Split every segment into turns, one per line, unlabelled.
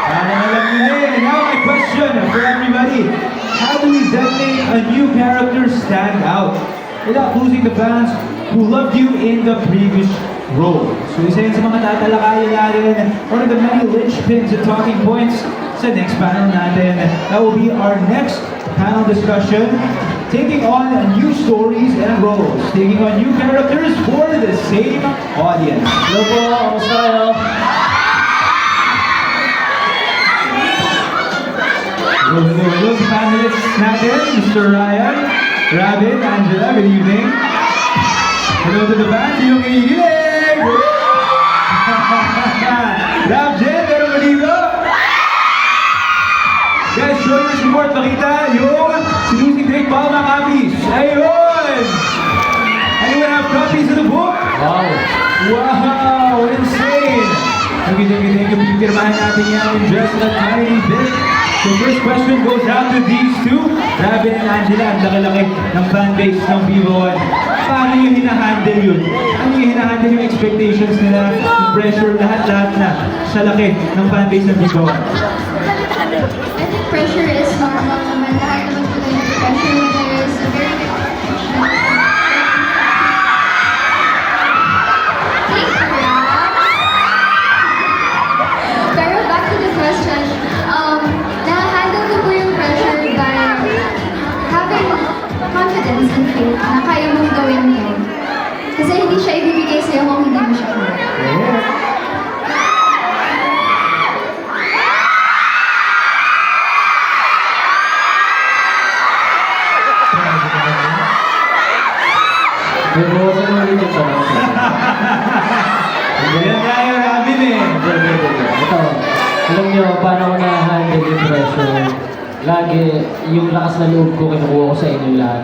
Parang alam niyo na yun. Now my question for everybody. How do we then make a new character stand out without losing the fans who loved you in the previous role? So isa yan sa mga tatalakayin natin. One of the many linchpins and talking points sa next panel natin. That will be our next panel discussion. Taking on new stories and roles. Taking on new characters for the same audience.
Hello po, kamusta kayo?
Hello sa panelists natin, Mr. Ryan, Robin, Angela, good evening. Hello to the band, yung iigilig! Rap Jen, meron mo dito? Guys, show your support, makita yung si Lucy Drake Palma copies. Ayun! Anyone have copies of the book?
Wow!
Wow! Insane! Thank you. Pipirmahan natin yan in just a tiny bit. So first question goes out to these two. Robin and Angela, ang laki-laki ng fanbase ng Vivo One. Paano yung hinahandle yun? Ano yung hinahandle yung expectations nila, yung pressure, lahat-lahat na sa laki ng fanbase ng Vivo One?
I think pressure is normal naman. Lahat naman po tayo ng pressure when there is a very big competition. Thank you, Rob. Pero back to the question, na-handle ko po yung pressure by having confidence and faith na kaya mong gawin yun. Kasi hindi siya ibibigay sa'yo kung hindi mo siya kaya.
May bawasan mo rin yung tanong siya.
Ganyan tayo, Robin eh.
Ito, alam niyo, paano ko na-handle yung pressure? Lagi, yung lakas na loob ko, kinukuha ko sa inyo lahat.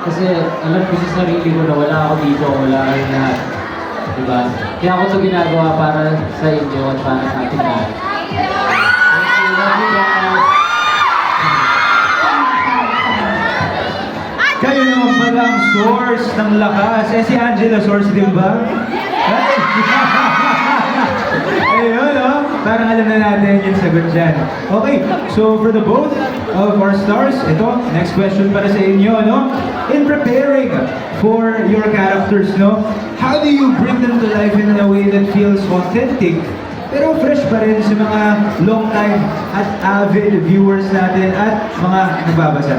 Kasi alam ko sa sarili ko na wala ako dito, wala kayong lahat. Diba? Kaya ako ito ginagawa para sa inyo at para sa ating lahat. Thank you,
Kayo naman pala ang source ng lakas. Eh si Angela, source din ba? Ay! Ayun, oh. Parang alam na natin yung sagot dyan. Okay, so for the both of our stars, ito, next question para sa inyo, no? In preparing for your characters, no? How do you bring them to life in a way that feels authentic pero fresh pa rin sa mga long time at avid viewers natin at mga nagbabasa?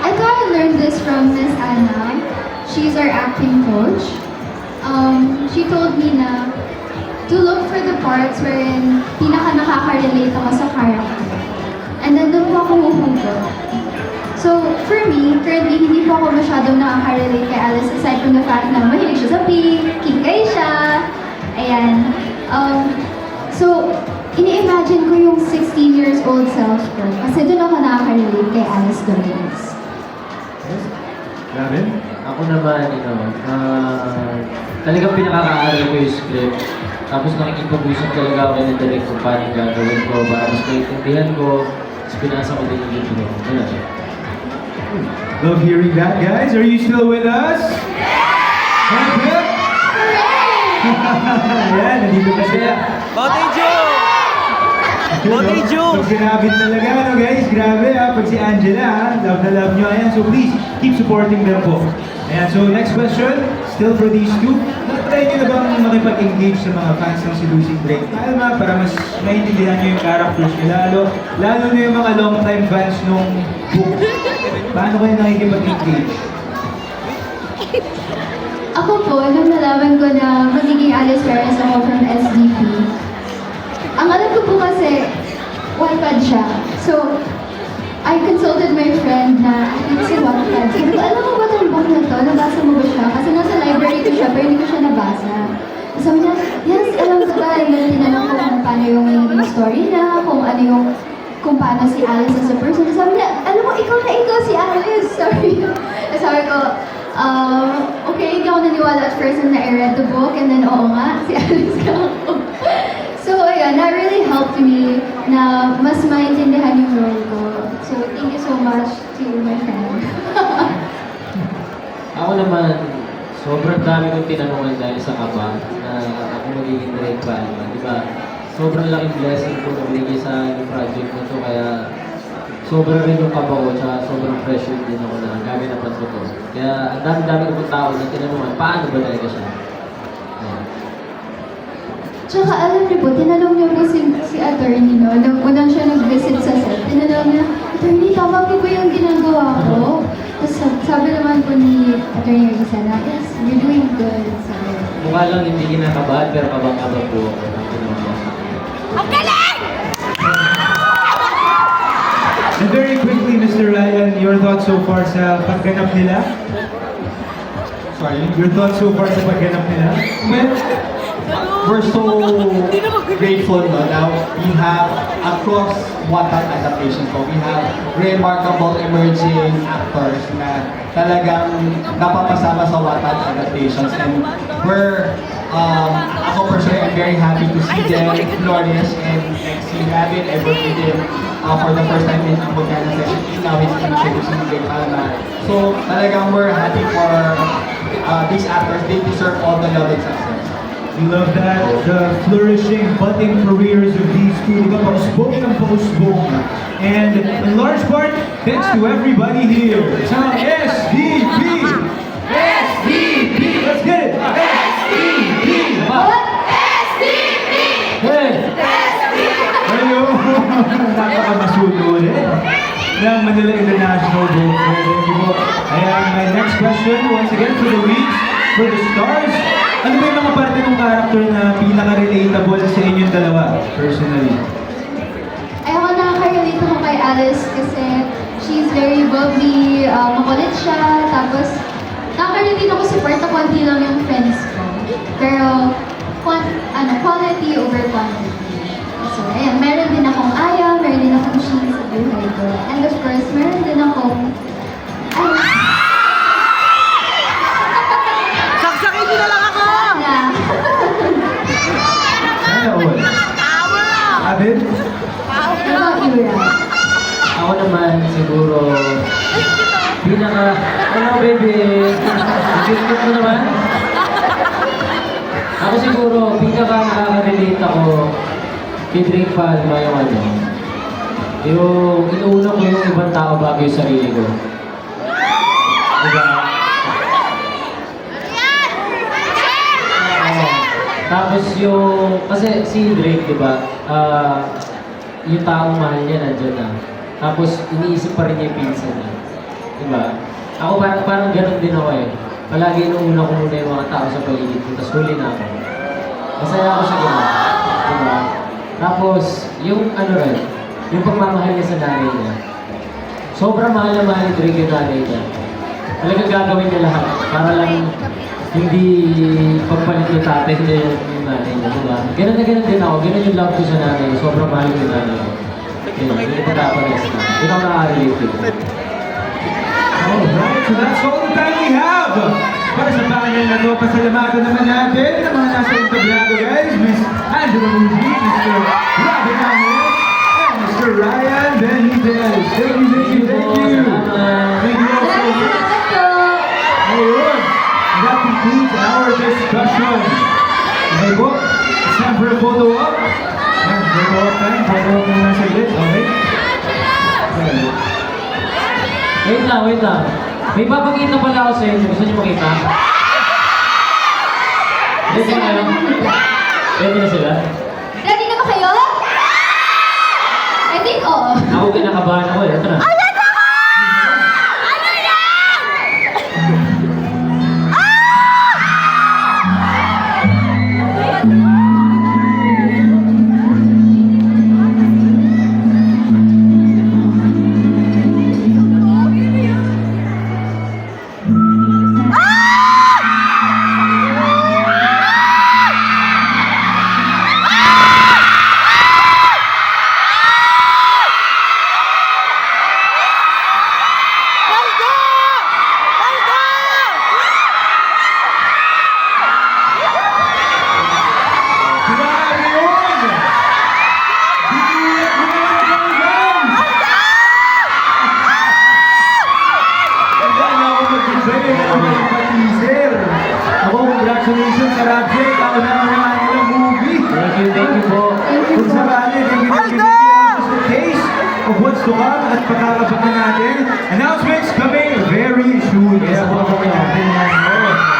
I thought I learned this from Miss Anna. She's our acting coach. She told me na to look for the parts wherein pinaka nakaka-relate ako sa character. And then doon po ako huhugot. So, for me, currently, hindi po ako masyadong nakaka-relate kay Alice aside from the fact na mahilig siya sa pink, kikay siya, ayan. So, ini-imagine ko yung 16 years old self ko kasi doon ako nakaka-relate kay Alice Dominguez.
Robin?
Ako naman, talagang pinakakaaral ko yung script. Tapos nakikipag-usap talaga ako ng direct kung paano gagawin ko para mas maintindihan ko. Tapos pinasa ko din yung libro. Wala siya.
Love hearing that, guys. Are you still with us? Hands up! Ayan, nandito pa sila.
Botay Joe! Botay Joe!
So, ginabit talaga, no, guys? Grabe, ha? Pag si Angela, ha? Love na love nyo. Ayan, so please, keep supporting them po. Ayan, so next question, still for these two. Try nyo na bang makipag-engage sa mga fans ng si Lucy Drake Palma para mas maintindihan nyo yung characters nyo lalo na yung mga long-time fans nung book. Paano kayo nakikipag-engage?
Ako po, nung nalaman ko na magiging Alice Perez ako from SDP, ang alam ko po kasi, Wattpad siya. So, I consulted my friend na si Wattpad. Sabi ko, alam mo ba itong book na to? Nabasa mo ba siya? Kasi nasa library ko siya, pero hindi ko siya nabasa. Sabi niya, yes, alam ko ba? And then tinanong ko kung paano yung magiging story na, kung paano si Alice as a person. Sabi niya, alam mo, ikaw si Alice. Sabi ko, okay, hindi ako naniwala at first na I read the book and then oo nga, si Alice ka ako. So ayun, that really helped me na mas maintindihan yung role ko. So thank you so much to my friend.
Ako naman, sobrang dami kong tinanungan dahil sa kaba na ako magiging Drake Palma. Di ba? Sobrang laking blessing ko na binigay sa yung project na to. Kaya sobrang rin yung kaba ko, tsaka sobrang pressure din ako na gaganapan ko to. Kaya ang dami-dami ko pong tao na tinanungan, paano ba talaga siya? Ayan.
Tsaka alam niyo po, tinanong niyo po si attorney, no? Nung unang siya nag-visit sa set, tinanong niya, attorney, tama po ba yung ginagawa ko? Tapos sabi naman po ni attorney Risa na, yes, you're doing good. Sabi.
Mukha lang hindi kinakabahan, pero kabang-kaba po ako.
And very quickly, Mr. Ryan, your thoughts so far sa pagganap nila?
Sorry.
Your thoughts so far sa pagganap nila?
Well, we're so grateful no, now we have across Wattpad adaptations po. We have remarkable emerging actors na talagang napapasama sa Wattpad adaptations and we're ako personally I'm very happy to see them flourish and see Gavin I worked with him for the first time in Abogana session. Now he's introducing Big Alma. So talagang we're happy for these actors. They deserve all the love and success.
We love that. The flourishing, budding careers of these two. Pausbong ng pausbong. And in large part, thanks to everybody here. Sa SDP! SDP! Let's get it! SDP!
What? SDP!
Hey!
Ayun! Napaka-masudo ulit ng Manila International Boat Fair. Thank you po. Ayan, my next question, once again, for the leads, for the stars. Ano ba yung mga parte ng character na pinaka-relatable sa inyong dalawa, personally?
Ay, ako nakaka-relate ako kay Alice kasi she's very bubbly, makulit siya, tapos nakaka-relate ako sa part na konti lang yung friends ko. Pero, quality over quantity. So, ayan, meron din akong Aya, meron din akong She sa buhay ko. And of course, meron din akong
Saksakin niyo na lang ako!
na.
Sana all. Abid?
Ikaw, Ira.
Ako naman siguro ano baby? Cute mo naman? Ako siguro, nakaka-relate ako kay Drake Palma yung yung inuuna ko yung ibang tao bago yung sarili ko. Diba? Oo. Tapos kasi si Drake, diba? Yung taong mahal niya nandiyan na. Tapos iniisip pa rin niya yung pinsan niya. Diba? Ako parang ganun din ako eh. Palagi inuuna ko muna yung mga tao sa paligid ko, tapos huli na ako. Masaya ako sa ganun. Diba? Tapos, yung rin, yung pagmamahal niya sa nanay niya. Sobrang mahal na mahal ni Drake yung nanay niya. Talagang gagawin niya lahat para lang hindi pagpalit yung tatay niya yung nanay niya. Diba? Ganun na ganun din ako. Ganun yung love ko sa nanay niya. Sobrang mahal ko yung nanay niya. Hindi ko pagkapalis na. Hindi ako nakaka-relate dito.
Alright, so that's all the time we have. Para sa panel na to, pasalamatan naman natin ang mga nasa entablado guys, Miss Angela Muji, Mr. Robin Ramirez, and Mr. Ryan Benitez. Thank you, thank you, thank you. Thank you all so much. Ayun, and that concludes our discussion. Okay po, it's time for a photo op. Ayan, photo op time, photo op muna saglit, okay? Okay.
Wait lang. May papakita pala ako sa inyo. Gusto niyo makita? Ready na kayo? Ready na sila?
Ready na ba kayo? I think oo.
Ako kinakabahan ako eh. Ito na.
of what's to come at pakakabakan natin. Announcements coming very soon. Kaya pakakabakan natin yan.